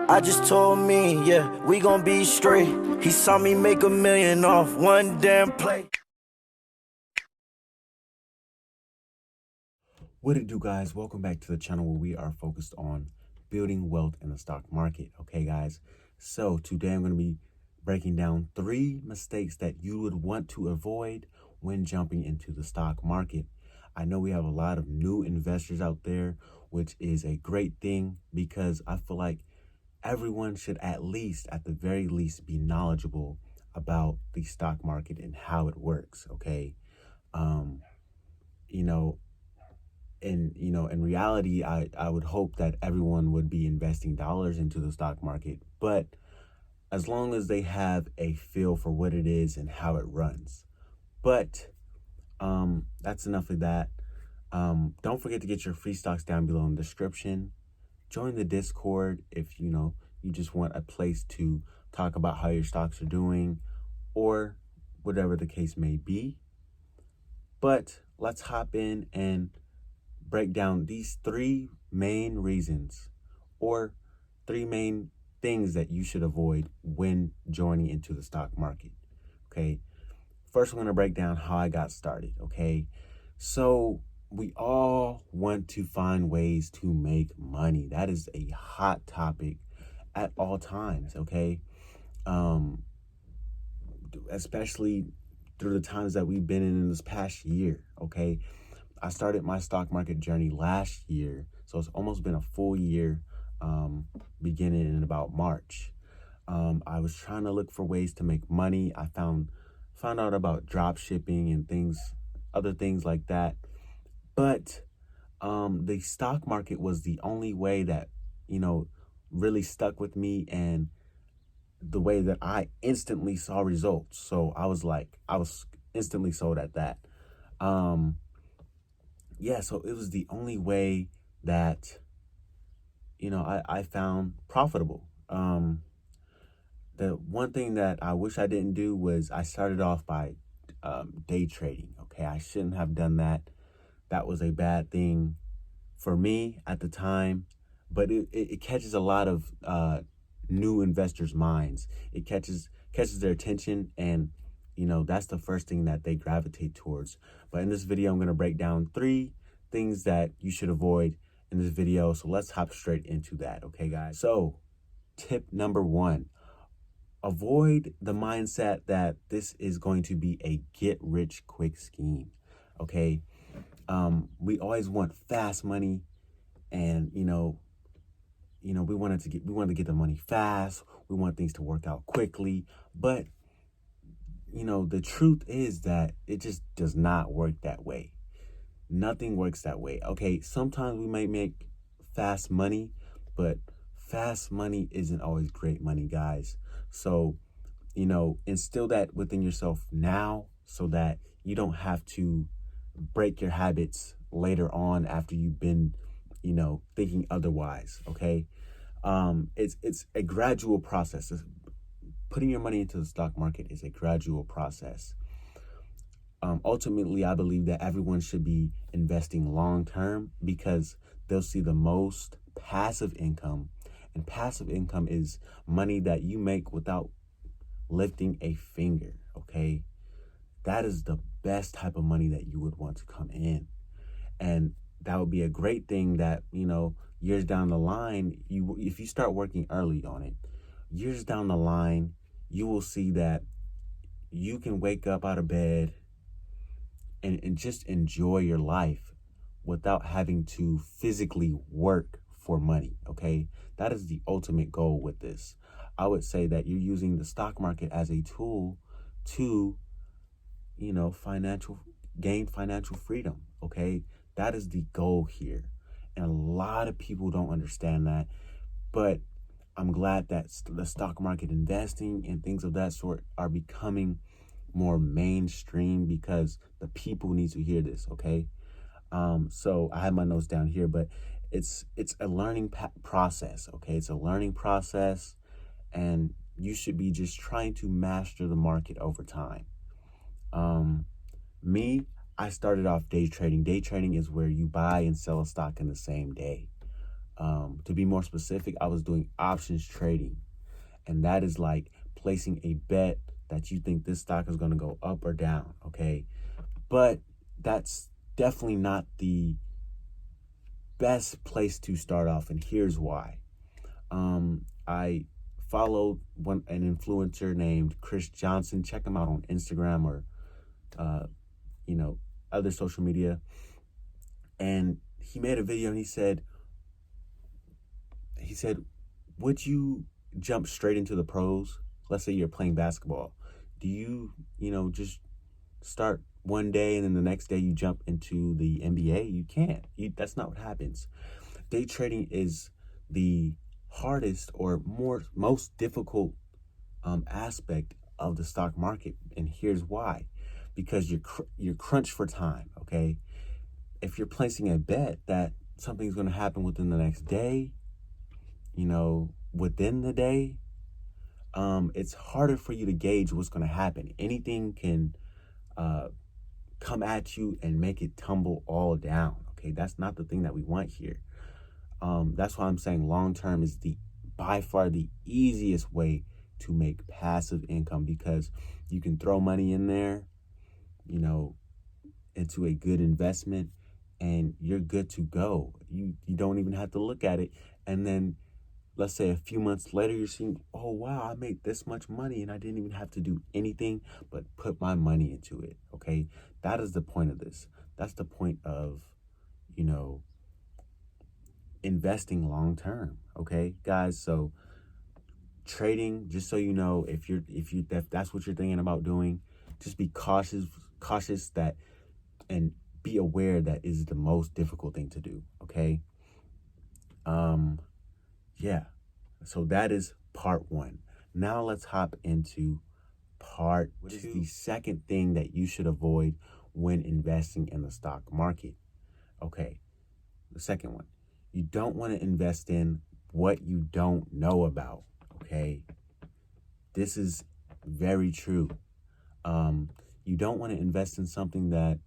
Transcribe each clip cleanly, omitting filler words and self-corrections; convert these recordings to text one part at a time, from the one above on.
I just told me, yeah, we gon' be straight. He saw me make $1 million off one damn play. What it do, guys? Welcome back to the channel where we are focused on building wealth in the stock market. Okay, guys, so today I'm going to be breaking down 3 mistakes that you would want to avoid when jumping into the stock market. I know we have a lot of new investors out there, which is a great thing because I feel like everyone should at the very least be knowledgeable about the stock market and how it works. Okay. um you know in reality, I would hope that everyone would be investing dollars into the stock market, but as long as they have a feel for what it is and how it runs. But that's enough of that. Don't forget to get your free stocks down below in the description. Join the Discord if you just want a place to talk about how your stocks are doing or whatever the case may be. But let's hop in and break down these 3 main reasons or 3 main things that you should avoid when joining into the stock market. Okay. First, I'm going to break down how I got started. Okay. So we all want to find ways to make money. That is a hot topic at all times. Okay. Especially through the times that we've been in this past year. Okay. I started my stock market journey last year, so it's almost been a full year, beginning in about March. I was trying to look for ways to make money. I found out about drop shipping and other things like that. But the stock market was the only way that, really stuck with me, and the way that I instantly saw results. So I was instantly sold at that. Yeah, so it was the only way that, I found profitable. The one thing that I wish I didn't do was I started off by day trading. Okay, I shouldn't have done that. That was a bad thing for me at the time, but it catches a lot of new investors' minds. It catches their attention, and that's the first thing that they gravitate towards. But in this video, I'm going to break down 3 things that you should avoid in this video. So let's hop straight into that. Okay, guys. So tip number 1, avoid the mindset that this is going to be a get rich quick scheme. Okay. We always want fast money, and we wanted to get the money fast. We want things to work out quickly, but the truth is that it just does not work that way. Nothing works that way. Okay, sometimes we might make fast money, but fast money isn't always great money, guys. So, instill that within yourself now so that you don't have to break your habits later on after you've been, thinking otherwise. Okay. It's a gradual process. Putting your money into the stock market is a gradual process. Ultimately, I believe that everyone should be investing long term because they'll see the most passive income. And passive income is money that you make without lifting a finger. Okay. That is the best type of money that you would want to come in. And that would be a great thing that, years down the line, if you start working early on it, years down the line, you will see that you can wake up out of bed and just enjoy your life without having to physically work for money. Okay. That is the ultimate goal with this. I would say that you're using the stock market as a tool to, gain financial freedom. Okay. That is the goal here. And a lot of people don't understand that, but I'm glad that the stock market investing and things of that sort are becoming more mainstream because the people need to hear this. Okay. So I have my notes down here, but it's a learning process. Okay. It's a learning process, and you should be just trying to master the market over time. I started off day trading. Day trading is where you buy and sell a stock in the same day. To be more specific, I was doing options trading. And that is like placing a bet that you think this stock is going to go up or down, okay? But that's definitely not the best place to start off, and here's why. I followed an influencer named Chris Johnson. Check him out on Instagram or, other social media. And he made a video and he said, would you jump straight into the pros? Let's say you're playing basketball. Do you, just start one day and then the next day you jump into the NBA? You can't. That's not what happens. Day trading is the hardest or most difficult aspect of the stock market, and here's why. Because you're crunched for time. Okay, if you're placing a bet that something's going to happen within the next day, within the day, it's harder for you to gauge what's going to happen. Anything can come at you and make it tumble all down. Okay, that's not the thing that we want here. That's why I'm saying long term is by far the easiest way to make passive income, because you can throw money in there, into a good investment, and you're good to go. You don't even have to look at it. And then let's say a few months later, you're seeing, oh, wow, I made this much money and I didn't even have to do anything but put my money into it. Okay. That is the point of this. That's the point of, investing long term. Okay, guys. So trading, just so you know, if that's what you're thinking about doing, just be cautious that, and be aware that is the most difficult thing to do. Okay. Yeah. So that is part one. Now let's hop into part two. What is the second thing that you should avoid when investing in the stock market? Okay. The second one, you don't want to invest in what you don't know about. Okay. This is very true. You don't want to invest in something that,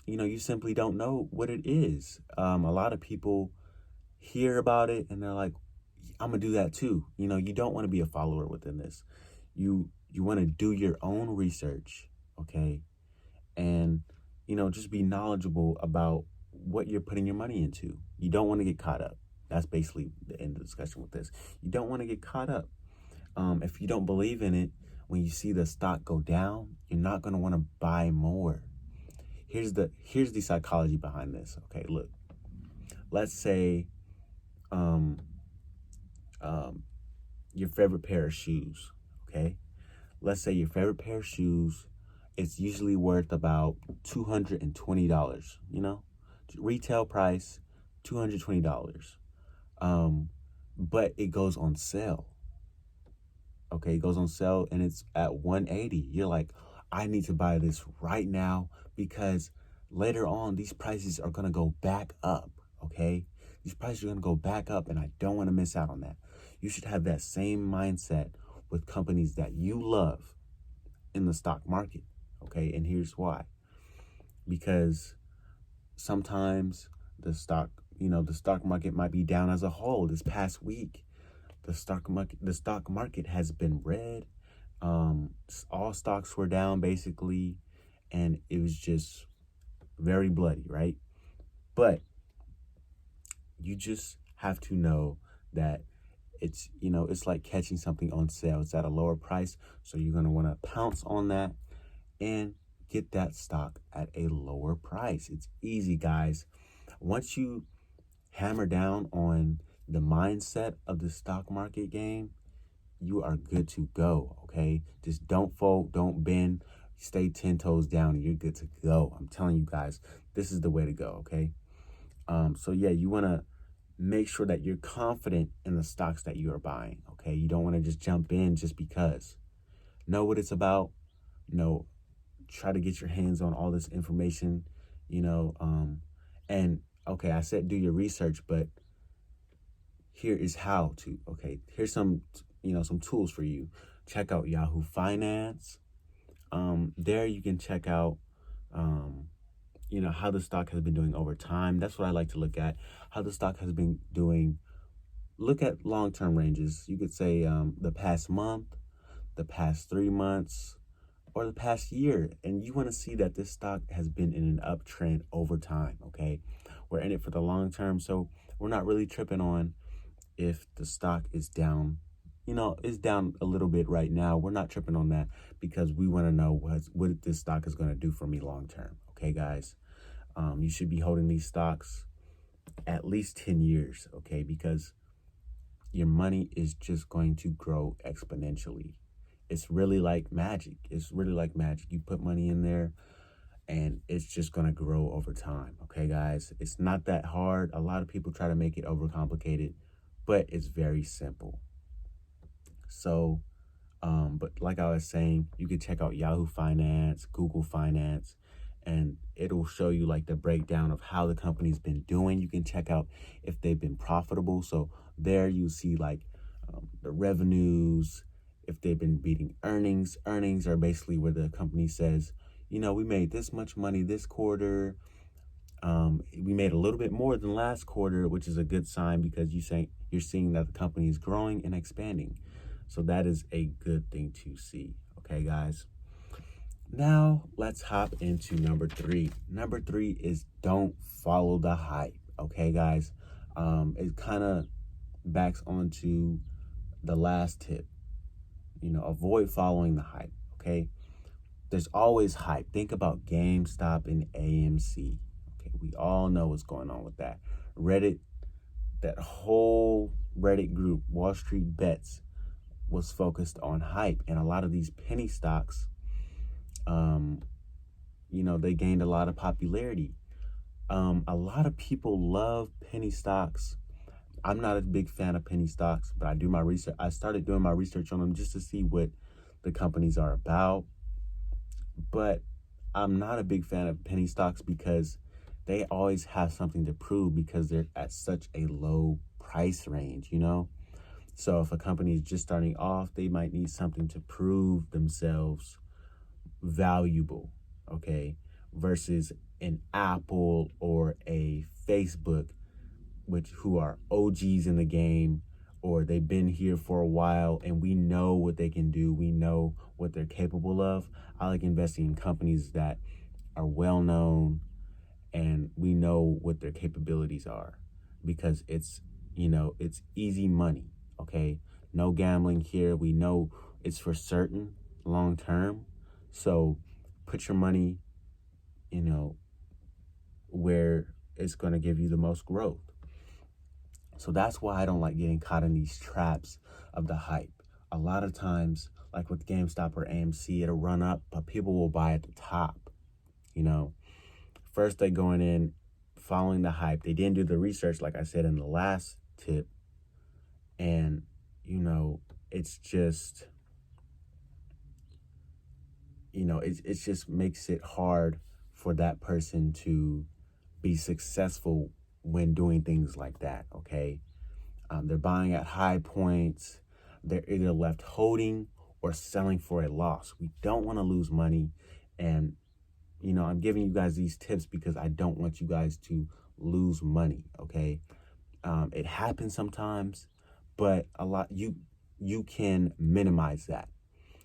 you simply don't know what it is. A lot of people hear about it and they're like, I'm gonna do that too. You don't want to be a follower within this. You want to do your own research, okay? And, just be knowledgeable about what you're putting your money into. You don't want to get caught up. That's basically the end of the discussion with this. You don't want to get caught up. If you don't believe in it, when you see the stock go down, you're not going to want to buy more. Here's the psychology behind this. Okay, look. Let's say your favorite pair of shoes, okay? Let's say your favorite pair of shoes, it's usually worth about $220, retail price, $220. But it goes on sale. Okay, it goes on sale and it's at $180. You're like, I need to buy this right now because later on these prices are gonna go back up. Okay, these prices are gonna go back up, and I don't want to miss out on that. You should have that same mindset with companies that you love in the stock market. Okay, and here's why. Because sometimes the stock market might be down as a whole. This past week, the stock market has been red. All stocks were down basically, and it was just very bloody, right? But you just have to know that it's like catching something on sale. It's at a lower price, so you're going to want to pounce on that and get that stock at a lower price. It's easy, guys. Once you hammer down on the mindset of the stock market game, you are good to go. Okay, just don't fold, don't bend, stay 10 toes down, and you're good to go. I'm telling you guys, this is the way to go. Okay. So yeah, you want to make sure that you're confident in the stocks that you are buying. Okay, you don't want to just jump in just because. Know what it's about. Try to get your hands on all this information. And okay, I said do your research, but here is how to. Okay, here's some tools for you. Check out Yahoo Finance. There you can check out how the stock has been doing over time. That's what I like to look at, how the stock has been doing. Look at long-term ranges. You could say the past month, the past 3 months, or the past year. And you want to see that this stock has been in an uptrend over time, okay? We're in it for the long term, so we're not really tripping on if the stock is down. It's down a little bit right now. We're not tripping on that because we want to know what this stock is going to do for me long term, okay, guys? You should be holding these stocks at least 10 years, okay? Because your money is just going to grow exponentially. It's really like magic. It's really like magic. You put money in there and it's just going to grow over time. Okay, guys? It's not that hard. A lot of people try to make it overcomplicated, but it's very simple. So, but like I was saying, you could check out Yahoo Finance, Google Finance, and it'll show you like the breakdown of how the company's been doing. You can check out if they've been profitable. So there you see like the revenues, if they've been beating earnings. Earnings are basically where the company says, we made this much money this quarter. We made a little bit more than last quarter, which is a good sign because you're seeing that the company is growing and expanding. So that is a good thing to see. Okay, guys. Now let's hop into number 3. Number 3 is don't follow the hype. Okay, guys. It kind of backs onto the last tip. Avoid following the hype. Okay. There's always hype. Think about GameStop and AMC. Okay, we all know what's going on with that. Reddit, that whole Reddit group, Wall Street Bets, was focused on hype, and a lot of these penny stocks, they gained a lot of popularity. A lot of people love penny stocks. I'm not a big fan of penny stocks, but I do my research. I started doing my research on them just to see what the companies are about. But I'm not a big fan of penny stocks because they always have something to prove because they're at such a low price range, So if a company is just starting off, they might need something to prove themselves valuable, okay, versus an Apple or a Facebook, who are OGs in the game, or they've been here for a while and we know what they can do. We know what they're capable of. I like investing in companies that are well known and we know what their capabilities are because it's easy money. Okay. No gambling here. We know it's for certain long term. So put your money, where it's going to give you the most growth. So that's why I don't like getting caught in these traps of the hype. A lot of times, like with GameStop or AMC, it'll run up, but people will buy at the top. First they're going in, following the hype. They didn't do the research, like I said in the last tip. And, it's just, it just makes it hard for that person to be successful when doing things like that, okay? They're buying at high points. They're either left holding or selling for a loss. We don't want to lose money. And, I'm giving you guys these tips because I don't want you guys to lose money, okay? It happens sometimes, but you can minimize that.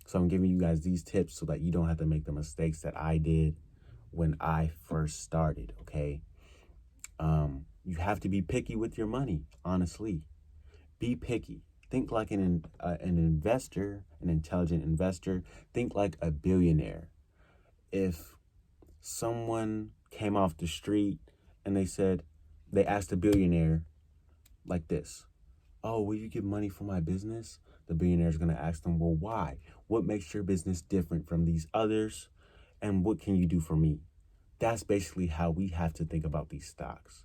So I'm giving you guys these tips so that you don't have to make the mistakes that I did when I first started, okay? You have to be picky with your money, honestly. Be picky. Think like an investor, an intelligent investor. Think like a billionaire. If someone came off the street and they asked a billionaire like this, "Oh, will you give money for my business?" The billionaire is going to ask them, "Well, why? What makes your business different from these others? And what can you do for me?" That's basically how we have to think about these stocks.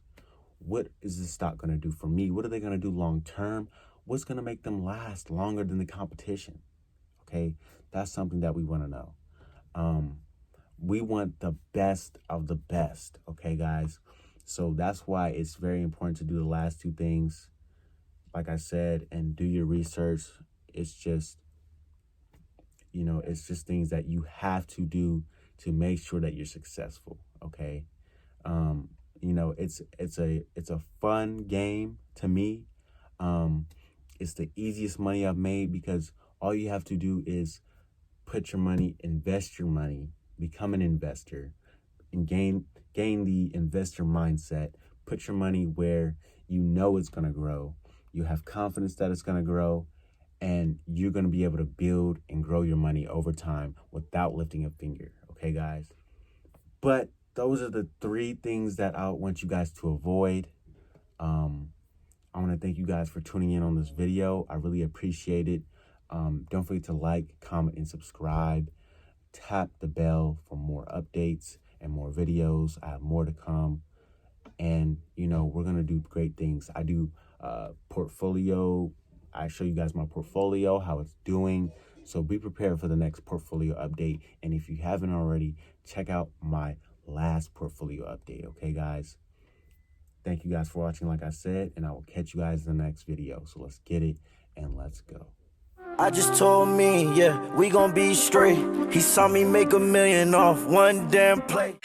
What is this stock going to do for me? What are they going to do long term? What's going to make them last longer than the competition? Okay, that's something that we want to know. We want the best of the best, okay, guys? So that's why it's very important to do the last two things, like I said, and do your research. It's just, it's just things that you have to do to make sure that you're successful, okay? You know, it's a fun game to me. It's the easiest money I've made because all you have to do is put your money, invest your money, become an investor, and gain the investor mindset. Put your money where you know it's going to grow. You have confidence that it's going to grow, and you're going to be able to build and grow your money over time without lifting a finger. Okay, guys? But those are the 3 things that I want you guys to avoid. I want to thank you guys for tuning in on this video. I really appreciate it. Don't forget to like, comment, and subscribe. Tap the bell for more updates and more videos. I have more to come. And, you know, we're going to do great things. I do portfolio. I show you guys my portfolio, how it's doing. So be prepared for the next portfolio update. And if you haven't already, check out my last portfolio update. Okay, guys? Thank you guys for watching, like I said, and I will catch you guys in the next video. So let's get it and let's go. I just told me, yeah, we gon' be straight. He saw me make $1 million off one damn play.